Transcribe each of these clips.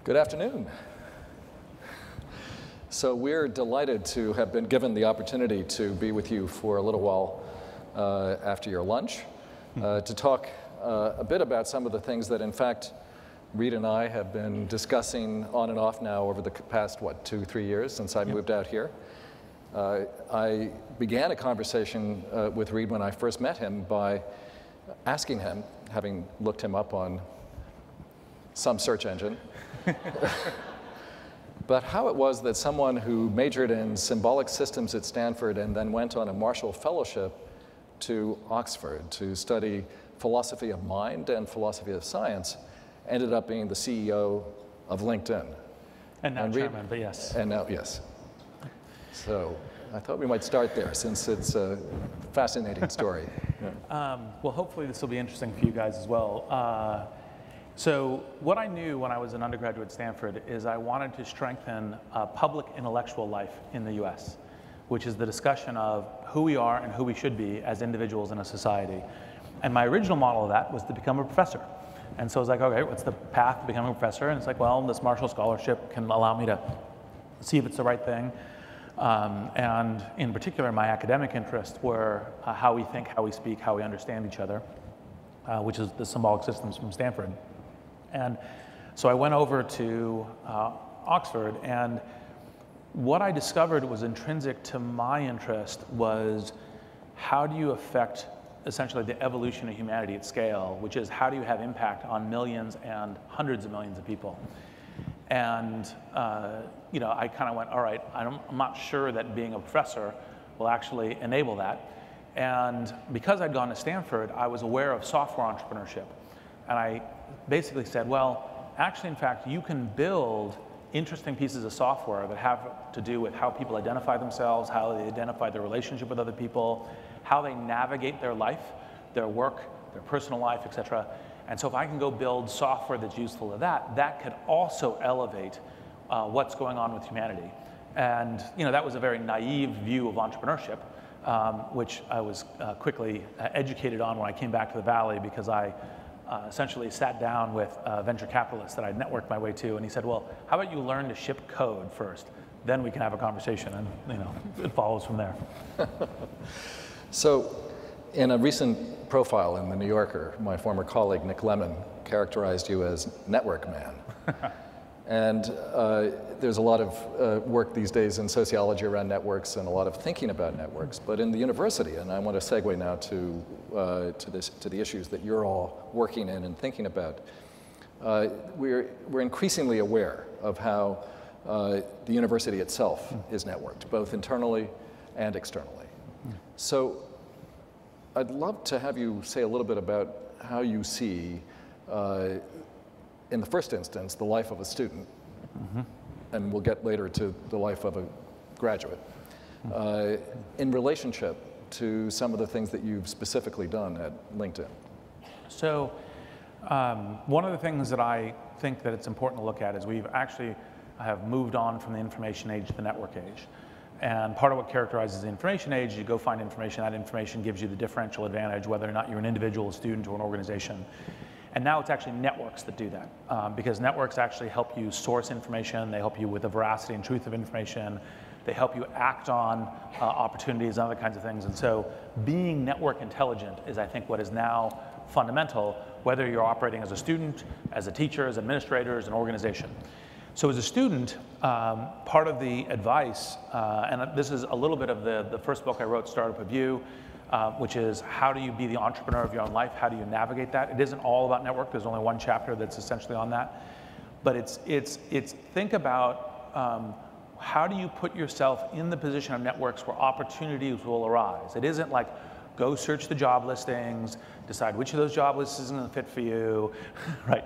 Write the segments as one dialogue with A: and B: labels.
A: Good afternoon. So we're delighted to have been given the opportunity to be with you for a little while after your lunch to talk a bit about some of the things that, in fact, Reid and I have been discussing on and off now over the past, 2-3 years since I moved out here. I began a conversation with Reid when I first met him by asking him, having looked him up on some search engine, but how it was that someone who majored in symbolic systems at Stanford and then went on a Marshall Fellowship to Oxford to study philosophy of mind and philosophy of science ended up being the CEO of LinkedIn.
B: And now chairman, but yes.
A: And now, yes. So I thought we might start there since it's a fascinating story.
B: Well, hopefully this will be interesting for you guys as well. So what I knew when I was an undergraduate at Stanford is I wanted to strengthen public intellectual life in the US, which is the discussion of who we are and who we should be as individuals in a society. And my original model of that was to become a professor. And so I was like, okay, what's the path to becoming a professor? And it's like, well, this Marshall Scholarship can allow me to see if it's the right thing. And in particular, my academic interests were how we think, how we speak, how we understand each other, which is the symbolic systems from Stanford. And so I went over to Oxford, and what I discovered was intrinsic to my interest was how do you affect essentially the evolution of humanity at scale, which is how do you have impact on millions and hundreds of millions of people. And you know, I kind of went, all right, I'm not sure that being a professor will actually enable that. And because I'd gone to Stanford, I was aware of software entrepreneurship. And I basically said, well, actually, in fact, you can build interesting pieces of software that have to do with how people identify themselves, how they identify their relationship with other people, how they navigate their life, their work, their personal life, et cetera. And so if I can go build software that's useful to that, that could also elevate what's going on with humanity. And you know, that was a very naive view of entrepreneurship, which I was quickly educated on when I came back to the Valley, because I essentially sat down with a venture capitalist that I'd networked my way to, and he said, well, how about you learn to ship code first? Then we can have a conversation, and you know, it follows from there.
A: So in a recent profile in The New Yorker, my former colleague Nick Lemon characterized you as network man. And there's a lot of work these days in sociology around networks and a lot of thinking about networks. But in the university, and I want to segue now to the issues that you're all working in and thinking about, we're increasingly aware of how the university itself is networked, both internally and externally. So I'd love to have you say a little bit about how you see in the first instance, the life of a student, and we'll get later to the life of a graduate, in relationship to some of the things that you've specifically done at LinkedIn.
B: So one of the things that I think that it's important to look at is we've actually have moved on from the information age to the network age. And part of what characterizes the information age, you go find information, that information gives you the differential advantage, whether or not you're an individual, a student, or an organization. And now it's actually networks that do that, because networks actually help you source information, they help you with the veracity and truth of information, they help you act on opportunities and other kinds of things. And so being network intelligent is, I think, what is now fundamental, whether you're operating as a student, as a teacher, as an administrator, as an organization. So as a student, part of the advice, and this is a little bit of the first book I wrote, Startup of You, which is how do you be the entrepreneur of your own life? How do you navigate that? It isn't all about network. There's only one chapter that's essentially on that. But it's think about how do you put yourself in the position of networks where opportunities will arise. It isn't like go search the job listings, decide which of those job lists is going to fit for you, right?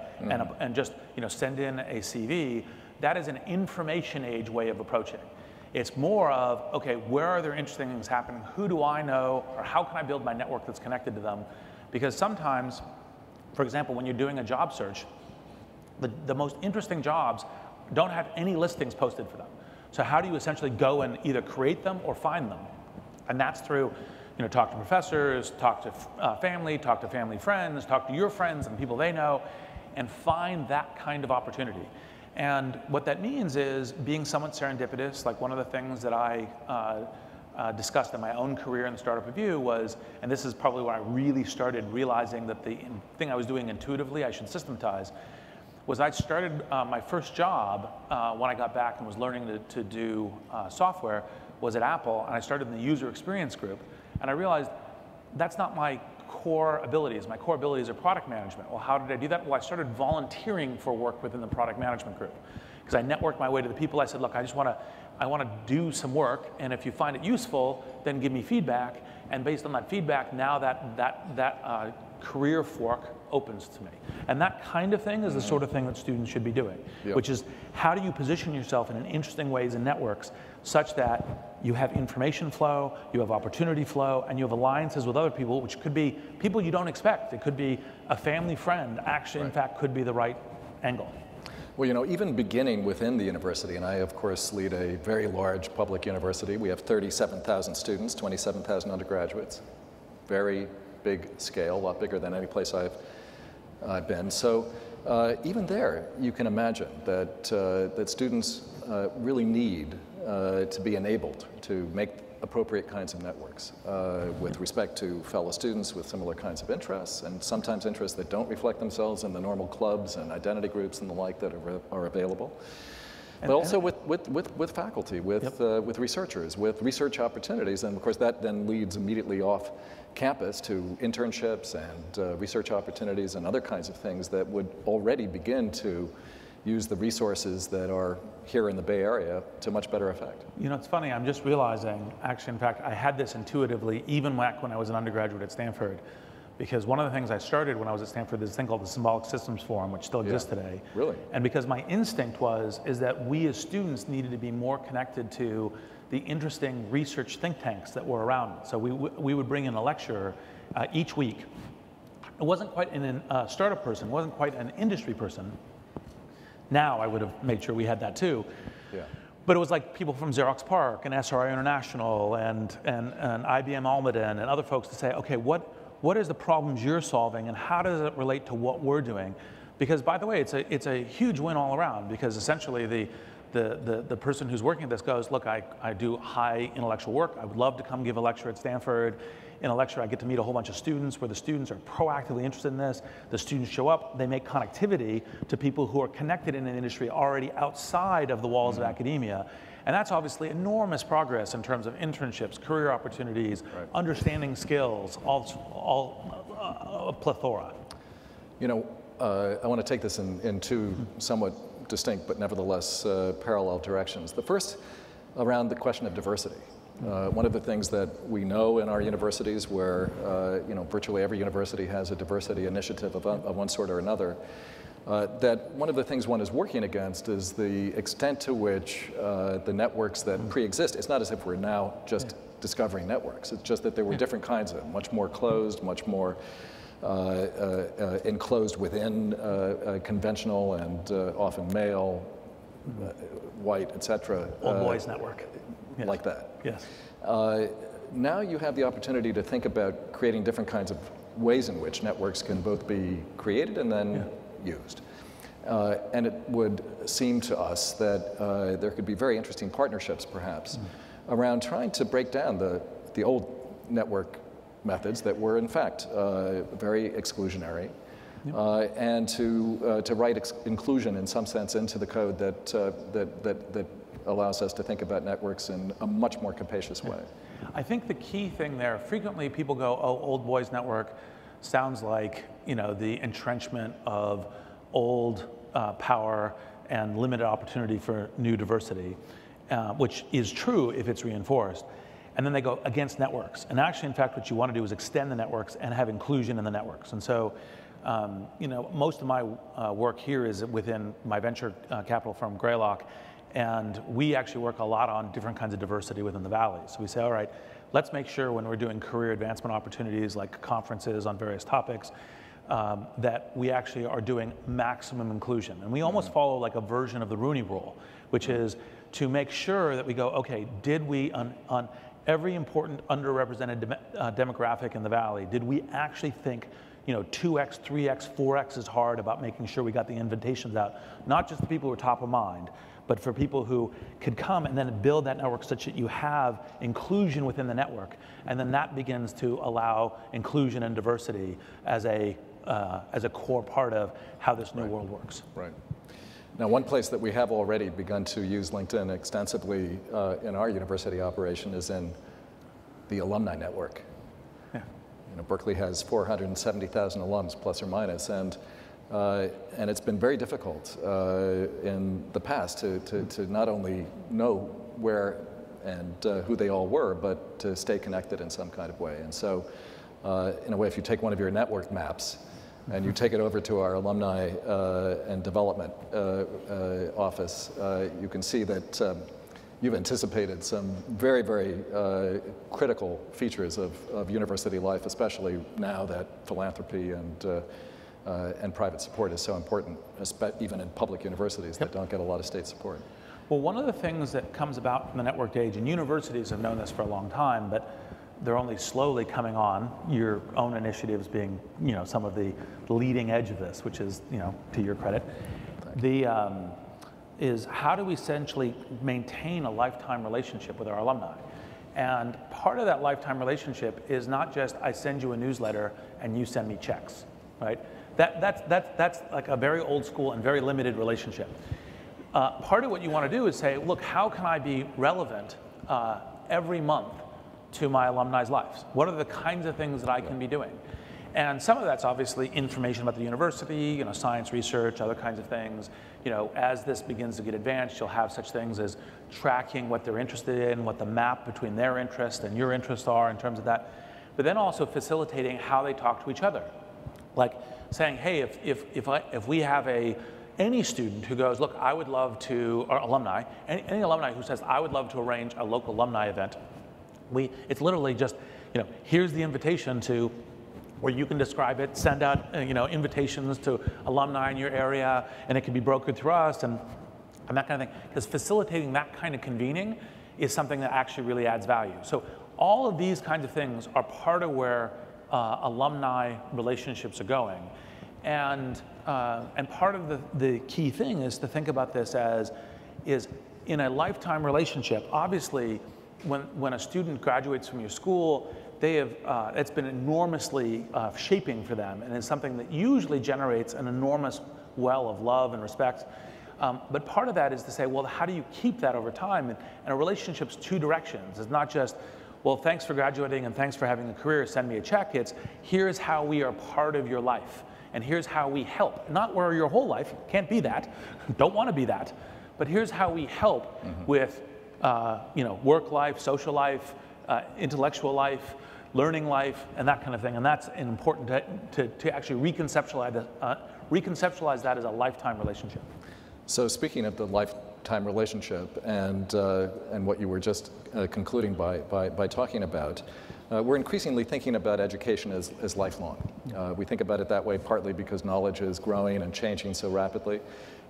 B: And just send in a CV. That is an information age way of approaching. It's more of, okay, where are there interesting things happening? Who do I know? Or how can I build my network that's connected to them? Because sometimes, for example, when you're doing a job search, the most interesting jobs don't have any listings posted for them. So how do you essentially go and either create them or find them? And that's through, talk to professors, talk to family friends, talk to your friends and people they know, and find that kind of opportunity. And what that means is being somewhat serendipitous. Like one of the things that I discussed in my own career in the Startup Review was, and this is probably when I really started realizing that the thing I was doing intuitively I should systematize, was I started my first job when I got back and was learning to do software was at Apple, and I started in the user experience group, and I realized that's not my core abilities. My core abilities are product management. Well, how did I do that? Well, I started volunteering for work within the product management group because I networked my way to the people. I said, look, I want to do some work, and if you find it useful, then give me feedback. And based on that feedback, now that career fork opens to me. And that kind of thing is the sort of thing that students should be doing, which is how do you position yourself in interesting ways in networks such that you have information flow, you have opportunity flow, and you have alliances with other people, which could be people you don't expect. It could be a family friend, actually, in fact, could be the right angle.
A: Well, you know, even beginning within the university, and I, of course, lead a very large public university. We have 37,000 students, 27,000 undergraduates. Very big scale, a lot bigger than any place I've been. So even there, you can imagine that, that students really need to be enabled to make appropriate kinds of networks with respect to fellow students with similar kinds of interests, and sometimes interests that don't reflect themselves in the normal clubs and identity groups and the like that are available. But also with faculty, with researchers, with research opportunities, and of course that then leads immediately off campus to internships and research opportunities and other kinds of things that would already begin to use the resources that are here in the Bay Area to much better effect.
B: You know, it's funny, I'm just realizing, actually, in fact, I had this intuitively even back when I was an undergraduate at Stanford, because one of the things I started when I was at Stanford, there's this thing called the Symbolic Systems Forum, which still exists today.
A: Really?
B: And because my instinct is that we as students needed to be more connected to the interesting research think tanks that were around. So we would bring in a lecturer each week. It wasn't quite a startup person, it wasn't quite an industry person. Now I would have made sure we had that too.
A: Yeah.
B: But it was like people from Xerox PARC and SRI International and IBM Almaden and other folks to say, okay, what is the problems you're solving and how does it relate to what we're doing? Because by the way, it's a huge win all around, because essentially the person who's working at this goes, look, I do high intellectual work. I would love to come give a lecture at Stanford. In a lecture, I get to meet a whole bunch of students where the students are proactively interested in this. The students show up, they make connectivity to people who are connected in an industry already outside of the walls of academia. And that's obviously enormous progress in terms of internships, career opportunities, understanding skills, all a plethora.
A: You know, I want to take this in two somewhat distinct but nevertheless parallel directions. The first around the question of diversity. One of the things that we know in our universities, where you know, virtually every university has a diversity initiative of one sort or another, that one of the things one is working against is the extent to which the networks that pre-exist, it's not as if we're now just discovering networks, it's just that there were different kinds of them, much more closed, much more enclosed within conventional and often male, white, etc.
B: Old boys network. Yes.
A: Like that.
B: Yes.
A: Now you have the opportunity to think about creating different kinds of ways in which networks can both be created and then used. And it would seem to us that there could be very interesting partnerships, perhaps, around trying to break down the old network methods that were, in fact, very exclusionary, and to write inclusion in some sense into the code that allows us to think about networks in a much more capacious way.
B: I think the key thing there, frequently people go, oh, old boys network sounds like, you know, the entrenchment of old power and limited opportunity for new diversity, which is true if it's reinforced. And then they go against networks. And actually, in fact, what you want to do is extend the networks and have inclusion in the networks. And so, you know, most of my work here is within my venture capital firm, Greylock. And we actually work a lot on different kinds of diversity within the Valley. So we say, all right, let's make sure when we're doing career advancement opportunities like conferences on various topics, that we actually are doing maximum inclusion. And we almost follow like a version of the Rooney Rule, which is to make sure that we go, okay, did we, on every important underrepresented demographic in the Valley, did we actually think 2x, 3x, 4x as hard about making sure we got the invitations out, not just the people who are top of mind, but for people who could come and then build that network such that you have inclusion within the network, and then that begins to allow inclusion and diversity as a core part of how this new world works.
A: Right. Now, one place that we have already begun to use LinkedIn extensively in our university operation is in the alumni network.
B: Yeah.
A: Berkeley has 470,000 alums, plus or minus, and it's been very difficult in the past to not only know where and who they all were, but to stay connected in some kind of way. And so, in a way, if you take one of your network maps and you take it over to our alumni and development office, you can see that you've anticipated some very, very critical features of university life, especially now that philanthropy and private support is so important, even in public universities that don't get a lot of state support.
B: Well, one of the things that comes about in the networked age, and universities have known this for a long time, but they're only slowly coming on, your own initiatives being, some of the leading edge of this, which is, to your credit, is how do we essentially maintain a lifetime relationship with our alumni? And part of that lifetime relationship is not just I send you a newsletter and you send me checks, right? That's like a very old school and very limited relationship. Part of what you want to do is say, look, how can I be relevant every month to my alumni's lives? What are the kinds of things that I can be doing? And some of that's obviously information about the university, science research, other kinds of things. As this begins to get advanced, you'll have such things as tracking what they're interested in, what the map between their interests and your interests are in terms of that. But then also facilitating how they talk to each other. Like saying, hey, if we have any student who goes, look, I would love to, or alumni, any alumni who says, I would love to arrange a local alumni event, it's literally just, here's the invitation to where you can describe it, send out, invitations to alumni in your area, and it can be brokered through us and that kind of thing. Because facilitating that kind of convening is something that actually really adds value. So all of these kinds of things are part of where alumni relationships are going. And part of the key thing is to think about this is in a lifetime relationship, obviously, when a student graduates from your school, it's been enormously shaping for them, and it's something that usually generates an enormous well of love and respect. But part of that is to say, well, how do you keep that over time? And a relationship's two directions. It's not just, well, thanks for graduating and thanks for having a career, send me a check. It's, here's how we are part of your life, and here's how we help. Not where your whole life, can't be that, don't want to be that, but here's how we help with work life, social life, intellectual life, learning life, and that kind of thing. And that's important to actually reconceptualize that as a lifetime relationship.
A: So speaking of the lifetime relationship and what you were just concluding by talking about, we're increasingly thinking about education as lifelong. We think about it that way partly because knowledge is growing and changing so rapidly,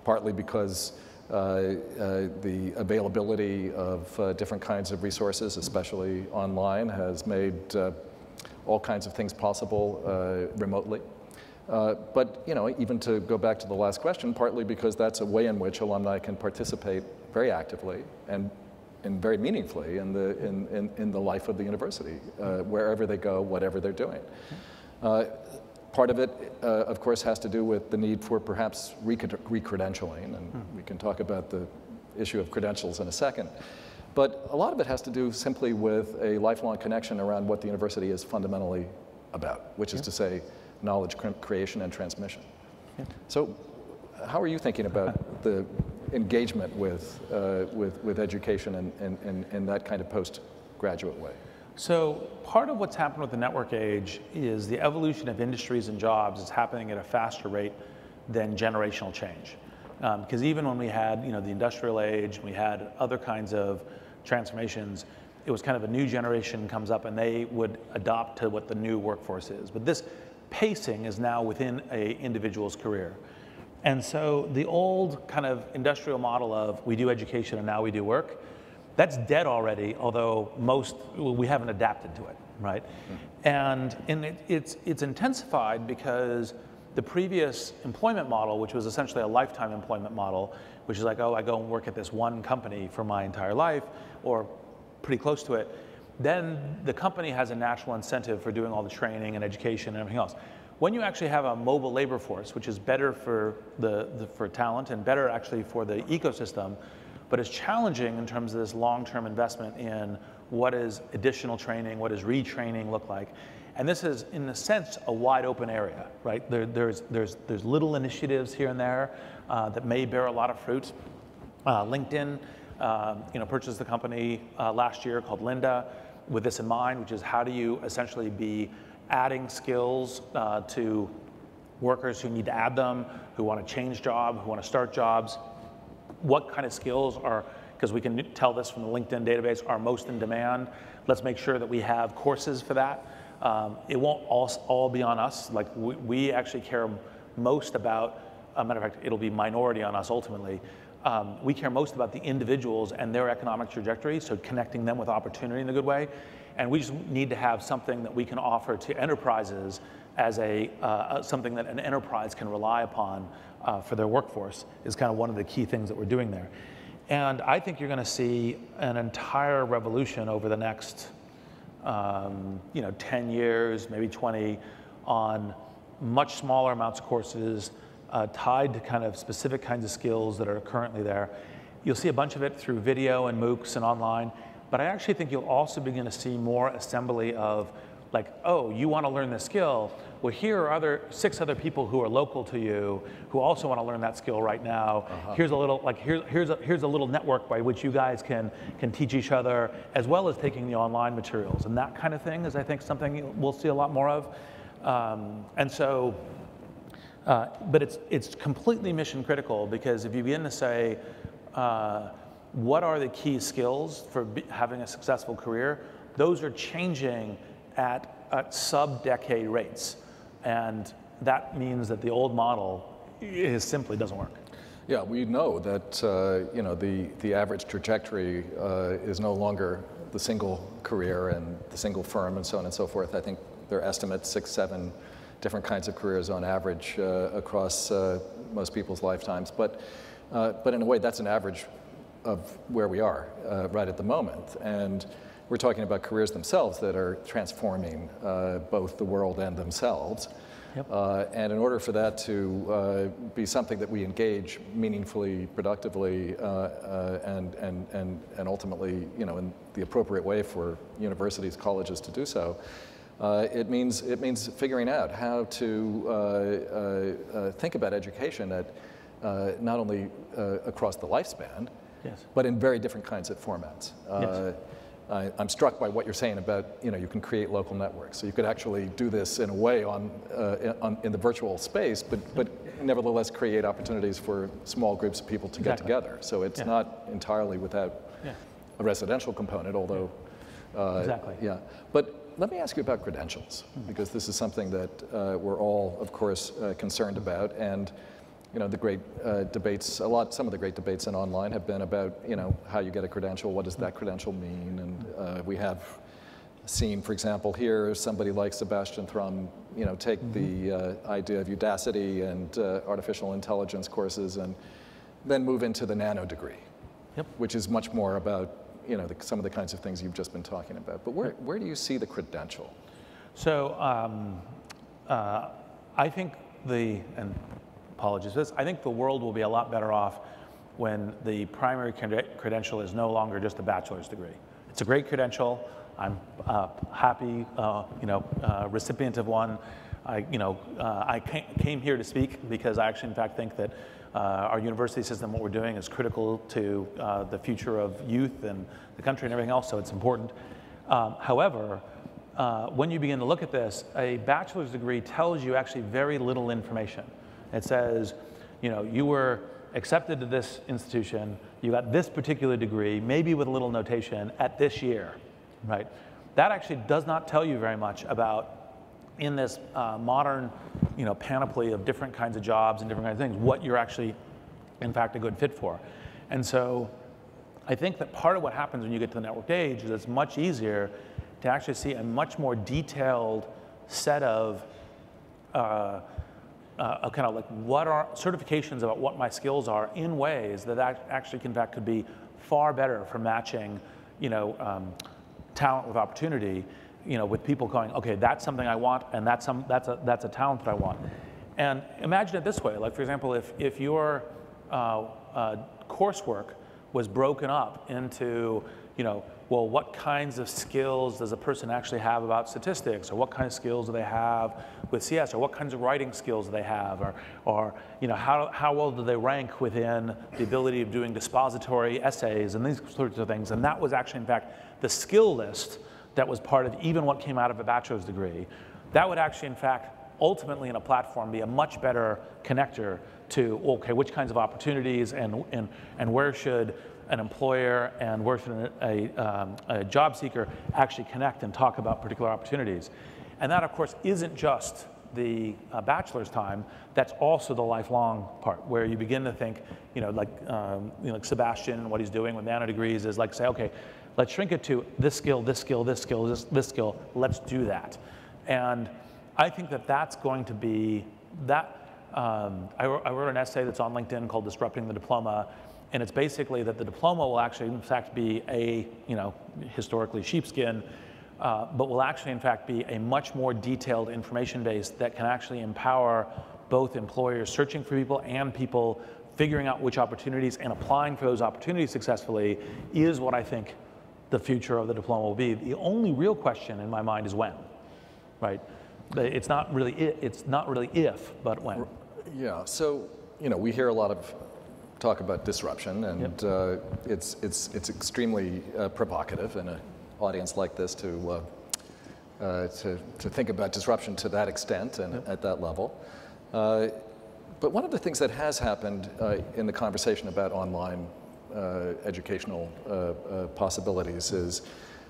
A: partly because the availability of different kinds of resources, especially online, has made all kinds of things possible remotely. But even to go back to the last question, partly because that's a way in which alumni can participate very actively and very meaningfully in the life of the university, wherever they go, whatever they're doing. Part of it, of course, has to do with the need for perhaps re-credentialing, and we can talk about the issue of credentials in a second. But a lot of it has to do simply with a lifelong connection around what the university is fundamentally about, which is to say knowledge creation and transmission. So how are you thinking about the engagement with education in that kind of postgraduate way?
B: So part of what's happened with the network age is the evolution of industries and jobs is happening at a faster rate than generational change. Because even when we had the industrial age, we had other kinds of transformations, it was kind of a new generation comes up and they would adopt to what the new workforce is. But this pacing is now within an individual's career. And so the old kind of industrial model of we do education and now we do work, that's dead already, although we haven't adapted to it. right? And it's intensified because the previous employment model, which was essentially a lifetime employment model, which is like, oh, I go and work at this one company for my entire life, or pretty close to it, then the company has a natural incentive for doing all the training and education and everything else. When you actually have a mobile labor force, which is better for for talent and better actually for the ecosystem, but it's challenging in terms of this long-term investment in what is additional training, what does retraining look like. And this is, in a sense, a wide open area, right? There's little initiatives here and there that may bear a lot of fruit. LinkedIn purchased a company last year called Lynda with this in mind, which is how do you essentially be adding skills to workers who need to add them, who want to change jobs, who want to start jobs. What kind of skills are, because we can tell this from the LinkedIn database, are most in demand. Let's make sure that we have courses for that. It won't all be on us. Like we actually care most about, matter of fact, it'll be minority on us ultimately. We care most about the individuals and their economic trajectory, so connecting them with opportunity in a good way. And we just need to have something that we can offer to enterprises as something that an enterprise can rely upon for their workforce is kind of one of the key things that we're doing there. And I think you're going to see an entire revolution over the next 10 years, maybe 20, on much smaller amounts of courses tied to kind of specific kinds of skills that are currently there. You'll see a bunch of it through video and MOOCs and online, but I actually think you'll also begin to see more assembly of like, oh, you want to learn this skill? Well, here are 6 other people who are local to you who also want to learn that skill right now. Here's a little here's a little network by which you guys can teach each other, as well as taking the online materials, and that kind of thing is, I think, something we'll see a lot more of. But it's completely mission critical, because if you begin to say, what are the key skills for having a successful career, those are changing at sub-decade rates. And that means that the old model simply doesn't work.
A: Yeah, we know that the average trajectory is no longer the single career and the single firm and so on and so forth. I think their estimates 6, 7 different kinds of careers on average across most people's lifetimes. But in a way, that's an average of where we are right at the moment. And we're talking about careers themselves that are transforming both the world and themselves.
B: Yep.
A: And in order for that to be something that we engage meaningfully, productively, and ultimately, in the appropriate way for universities, colleges to do so, it means figuring out how to think about education at not only across the lifespan,
B: yes,
A: but in very different kinds of formats.
B: Yes.
A: I'm struck by what you're saying about, you can create local networks. So you could actually do this in a way in the virtual space, but nevertheless create opportunities for small groups of people to get together. So it's not entirely without a residential component, although,
B: exactly.
A: Yeah. But let me ask you about credentials, because this is something that we're all, of course, concerned about. And the great debates, some of the great debates in online have been about, how you get a credential, what does that credential mean? And we have seen, for example, here, somebody like Sebastian Thrum, take the idea of Udacity and artificial intelligence courses and then move into the nano degree, which is much more about, some of the kinds of things you've just been talking about. But where do you see the credential?
B: So I think apologies for this, I think the world will be a lot better off when the primary credential is no longer just a bachelor's degree. It's a great credential. I'm happy, recipient of one. I came here to speak because I actually, in fact, think that our university system, what we're doing, is critical to the future of youth and the country and everything else, so it's important. However, when you begin to look at this, a bachelor's degree tells you actually very little information. It says, you were accepted to this institution, you got this particular degree, maybe with a little notation, at this year, right? That actually does not tell you very much about, in this modern, panoply of different kinds of jobs and different kinds of things, what you're actually, in fact, a good fit for. And so I think that part of what happens when you get to the networked age is it's much easier to actually see a much more detailed set of kind of like what are certifications about what my skills are in ways that actually in fact could be far better for matching, talent with opportunity, with people going, okay, that's something I want, and that's a talent that I want. And imagine it this way, like for example, if your coursework was broken up into, well, what kinds of skills does a person actually have about statistics, or what kind of skills do they have with CS, or what kinds of writing skills do they have, or how well do they rank within the ability of doing dispository essays and these sorts of things. And that was actually, in fact, the skill list that was part of even what came out of a bachelor's degree. That would actually, in fact, ultimately in a platform be a much better connector to, okay, which kinds of opportunities and where should an employer and where should a job seeker actually connect and talk about particular opportunities. And that, of course, isn't just the bachelor's time, that's also the lifelong part, where you begin to think, like Sebastian and what he's doing with nano degrees is like say, okay, let's shrink it to this skill, this skill, this skill, this skill, let's do that. And I think that that's going to be, I wrote an essay that's on LinkedIn called Disrupting the Diploma, and it's basically that the diploma will actually, in fact, be a, historically sheepskin, but will actually, in fact, be a much more detailed information base that can actually empower both employers searching for people and people figuring out which opportunities and applying for those opportunities successfully is what I think the future of the diploma will be. The only real question in my mind is when, right? It's not really if, but when.
A: Yeah. So we hear a lot of talk about disruption, and
B: Yep.
A: it's extremely provocative in an audience like this to think about disruption to that extent and
B: Yep.
A: at that level. But one of the things that has happened in the conversation about online educational possibilities is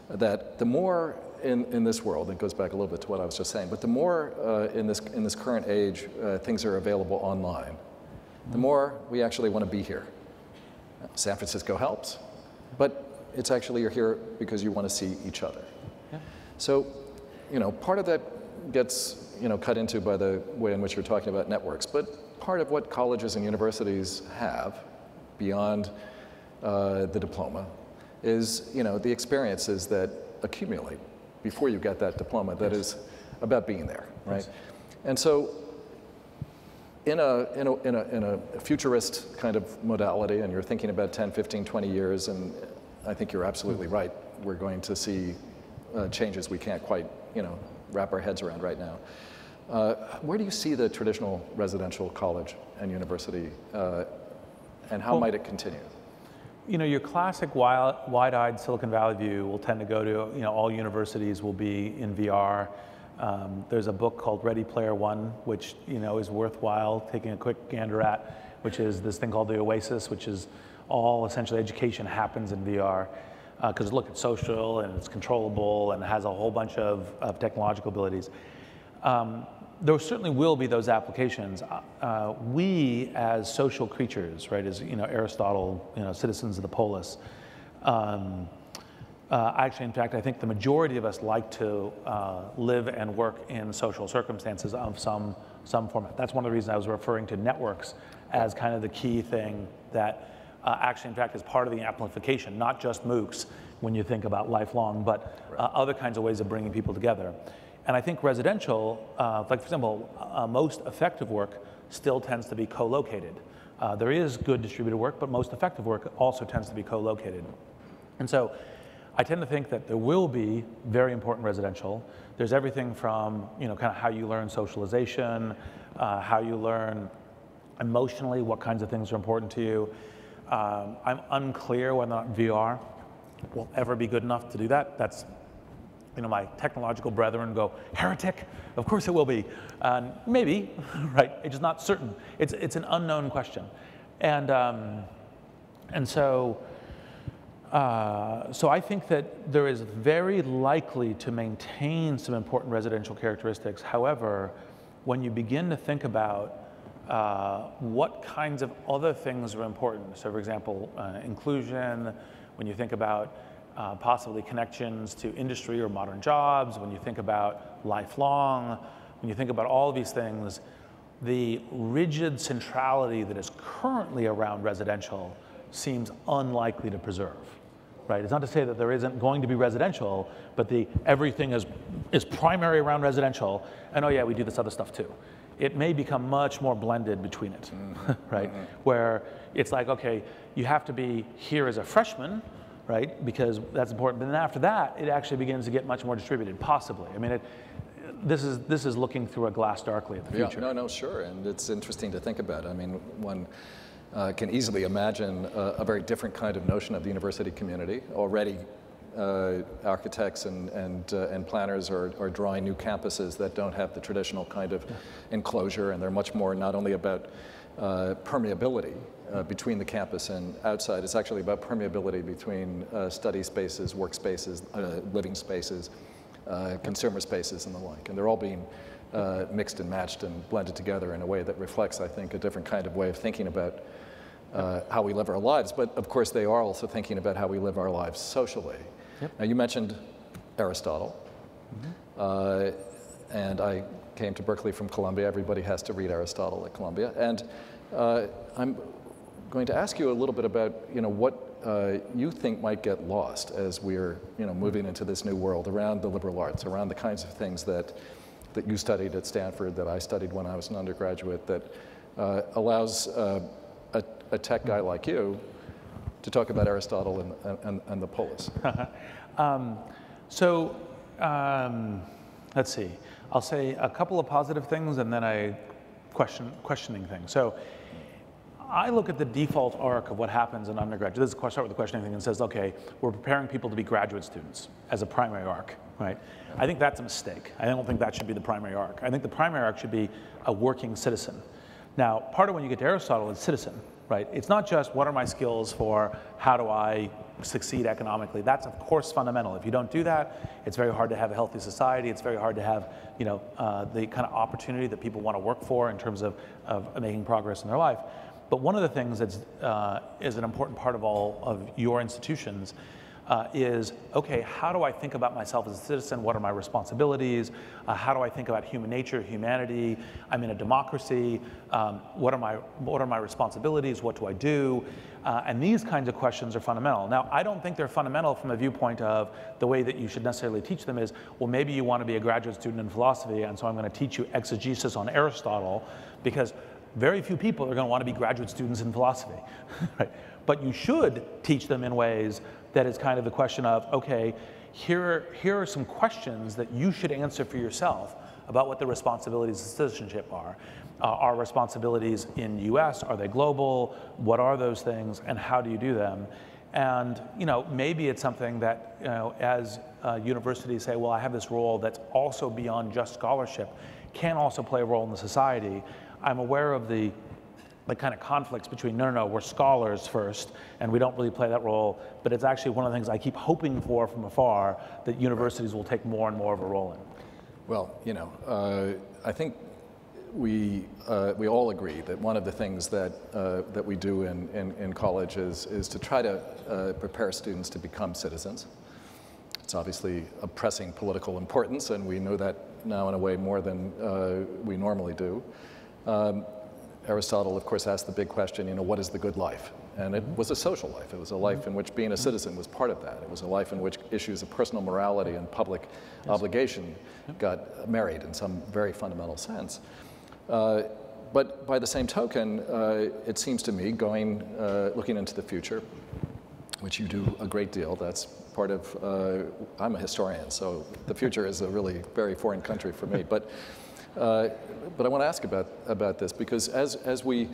A: that the more in this world, it goes back a little bit to what I was just saying, but the more in this current age things are available online, the more we actually want to be here. San Francisco helps, but it's actually you're here because you want to see each other.
B: Yeah.
A: So, part of that gets cut into by the way in which you're talking about networks, but part of what colleges and universities have beyond the diploma is the experiences that accumulate before you get that diploma that is about being there, right?
B: Yes.
A: And so in a futurist kind of modality, and you're thinking about 10, 15, 20 years, and I think you're absolutely right, we're going to see changes we can't quite wrap our heads around right now. Where do you see the traditional residential college and university, and how might it continue?
B: Your classic wide-eyed Silicon Valley view will tend to go to, all universities will be in VR. There's a book called Ready Player One, which, is worthwhile taking a quick gander at, which is this thing called the Oasis, which is all essentially education happens in VR. Because look, it's social and it's controllable and has a whole bunch of technological abilities. There certainly will be those applications. We, as social creatures, right, as Aristotle, citizens of the polis. Actually, in fact, I think the majority of us like to live and work in social circumstances of some format. That's one of the reasons I was referring to networks as kind of the key thing that actually, in fact, is part of the amplification, not just MOOCs when you think about lifelong, but other kinds of ways of bringing people together. And I think residential, like for example, most effective work still tends to be co-located. There is good distributed work, but most effective work also tends to be co-located. And so I tend to think that there will be very important residential. There's everything from kind of how you learn socialization, how you learn emotionally, what kinds of things are important to you. I'm unclear whether or not VR will ever be good enough to do that. That's my technological brethren go, heretic? Of course it will be. Maybe, right? It's just not certain. It's an unknown question. And so I think that there is very likely to maintain some important residential characteristics. However, when you begin to think about what kinds of other things are important, so for example, inclusion, when you think about possibly connections to industry or modern jobs, when you think about lifelong, when you think about all of these things, the rigid centrality that is currently around residential seems unlikely to preserve, right? It's not to say that there isn't going to be residential, but everything is primary around residential, and oh yeah, we do this other stuff too. It may become much more blended between it, right? Where it's like, okay, you have to be here as a freshman, right? Because that's important, but then after that, it actually begins to get much more distributed, possibly. I mean, this is looking through a glass darkly at the future.
A: Yeah, no, sure, and it's interesting to think about. I mean, one can easily imagine a very different kind of notion of the university community. Already, architects and planners are drawing new campuses that don't have the traditional kind of enclosure, and they're much more not only about permeability between the campus and outside. It's actually about permeability between study spaces, workspaces, living spaces, consumer spaces and the like, and they're all being mixed and matched and blended together in a way that reflects, I think, a different kind of way of thinking about how we live our lives. But of course, they are also thinking about how we live our lives socially. Yep. Now, you mentioned Aristotle, and I came to Berkeley from Columbia. Everybody has to read Aristotle at Columbia, and I'm going to ask you a little bit about what you think might get lost as we're moving into this new world around the liberal arts, around the kinds of things that you studied at Stanford, that I studied when I was an undergraduate, that allows a tech guy like you to talk about Aristotle and the polis.
B: Let's see. I'll say a couple of positive things and then a questioning thing. So I look at the default arc of what happens in undergraduate. This is start with the questioning thing and says, okay, we're preparing people to be graduate students as a primary arc, right? I think that's a mistake. I don't think that should be the primary arc. I think the primary arc should be a working citizen. Now, part of when you get to Aristotle is citizen, right? It's not just what are my skills for how do I succeed economically. That's of course fundamental. If you don't do that, it's very hard to have a healthy society. It's very hard to have the kind of opportunity that people want to work for in terms of making progress in their life. But one of the things that is an important part of all of your institutions is, okay, how do I think about myself as a citizen? What are my responsibilities? How do I think about human nature, humanity? I'm in a democracy. What are my responsibilities? What do I do? And these kinds of questions are fundamental. Now, I don't think they're fundamental from the viewpoint of the way that you should necessarily teach them is, well, maybe you want to be a graduate student in philosophy, and so I'm going to teach you exegesis on Aristotle, because very few people are going to want to be graduate students in philosophy, right? But you should teach them in ways that is kind of the question of, okay, here are some questions that you should answer for yourself about what the responsibilities of citizenship are. Our responsibilities in the US, are they global? What are those things, and how do you do them? And maybe it's something that as universities say, well, I have this role that's also beyond just scholarship, can also play a role in the society. I'm aware of the kind of conflicts between, no, we're scholars first, and we don't really play that role, but it's actually one of the things I keep hoping for from afar, that universities will take more and more of a role in.
A: Well, I think we all agree that one of the things that we do in college is to try to prepare students to become citizens. It's obviously of pressing political importance, and we know that now in a way more than we normally do. Aristotle, of course, asked the big question, what is the good life? And it was a social life. It was a life in which being a citizen was part of that. It was a life in which issues of personal morality and public obligation got married in some very fundamental sense. But by the same token, it seems to me, looking into the future, which you do a great deal, that's part of, I'm a historian, so the future is a really very foreign country for me. But I want to ask about this, because as we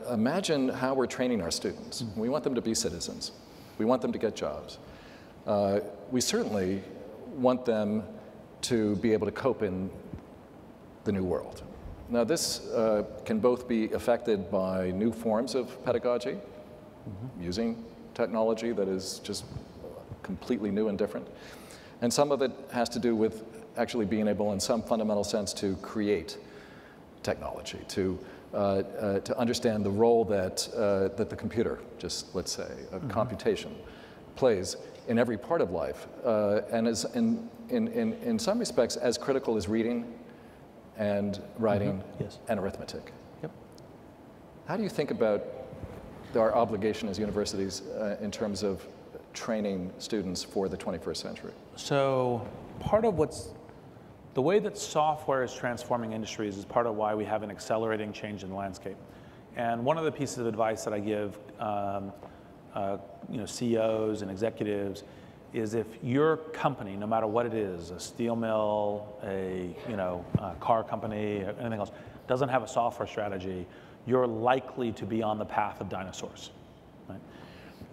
A: imagine how we're training our students, we want them to be citizens. We want them to get jobs. We certainly want them to be able to cope in the new world. Now, this can both be affected by new forms of pedagogy, using technology that is just completely new and different. And some of it has to do with actually being able, in some fundamental sense, to create technology, to understand the role that the computer, just let's say, of computation, plays in every part of life, and is in some respects as critical as reading and writing
B: Yes.
A: and arithmetic.
B: Yep.
A: How do you think about our obligation as universities in terms of training students for the 21st century?
B: So part of the way that software is transforming industries is part of why we have an accelerating change in the landscape. And one of the pieces of advice that I give CEOs and executives is if your company, no matter what it is, a steel mill, a car company, anything else, doesn't have a software strategy, you're likely to be on the path of dinosaurs. Right?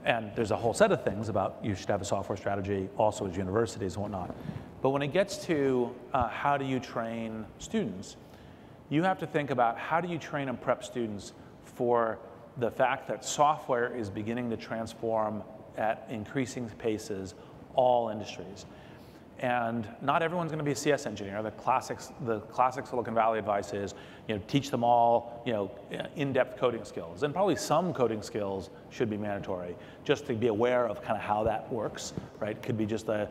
B: And there's a whole set of things about you should have a software strategy also as universities and whatnot. But when it gets to how do you train students, you have to think about how do you train and prep students for the fact that software is beginning to transform at increasing paces all industries. And not everyone's going to be a CS engineer. The classic Silicon Valley advice is, teach them all, in-depth coding skills. And probably some coding skills should be mandatory, just to be aware of kind of how that works, right? Could be just an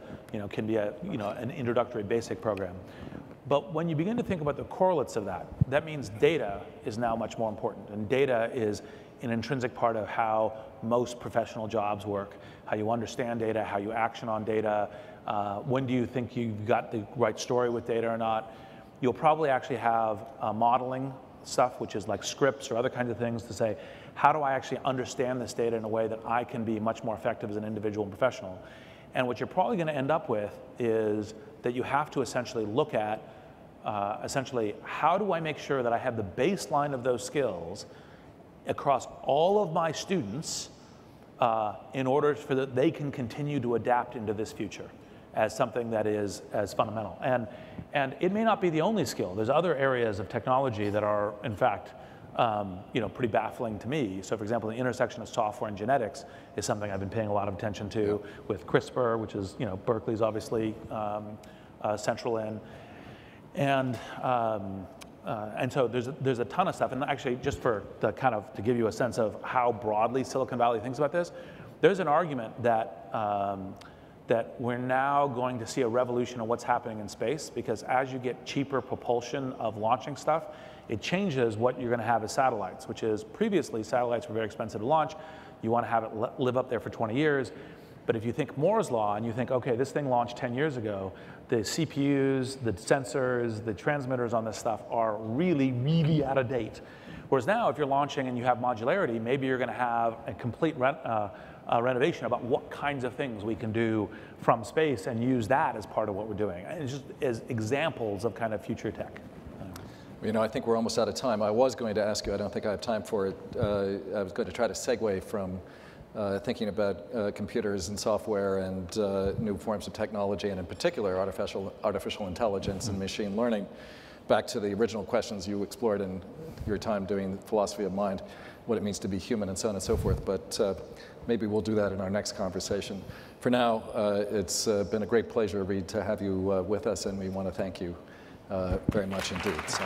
B: introductory basic program. But when you begin to think about the correlates of that, that means data is now much more important. And data is an intrinsic part of how most professional jobs work, how you understand data, how you action on data, when do you think you've got the right story with data or not. You'll probably actually have modeling stuff, which is like scripts or other kinds of things to say, how do I actually understand this data in a way that I can be much more effective as an individual and professional? And what you're probably going to end up with is that you have to essentially look at, how do I make sure that I have the baseline of those skills across all of my students in order for that they can continue to adapt into this future as something that is as fundamental. And it may not be the only skill. There's other areas of technology that are, in fact, pretty baffling to me. So for example, the intersection of software and genetics is something I've been paying a lot of attention to with CRISPR, which is, Berkeley's obviously central in. And so there's a ton of stuff. And actually, just to give you a sense of how broadly Silicon Valley thinks about this, there's an argument that that we're now going to see a revolution of what's happening in space, because as you get cheaper propulsion of launching stuff, it changes what you're going to have as satellites, which is previously satellites were very expensive to launch. You want to have it live up there for 20 years. But if you think Moore's law and you think, okay, this thing launched 10 years ago, the CPUs, the sensors, the transmitters on this stuff are really, really out of date. Whereas now, if you're launching and you have modularity, maybe you're going to have a complete renovation about what kinds of things we can do from space and use that as part of what we're doing. And it's just as examples of kind of future tech.
A: I think we're almost out of time. I was going to ask you, I don't think I have time for it. I was going to try to segue from thinking about computers and software and new forms of technology, and in particular artificial intelligence and machine learning, back to the original questions you explored in your time doing philosophy of mind, what it means to be human and so on and so forth. But maybe we'll do that in our next conversation. For now, it's been a great pleasure, Reid, to have you with us, and we want to thank you very much indeed. So.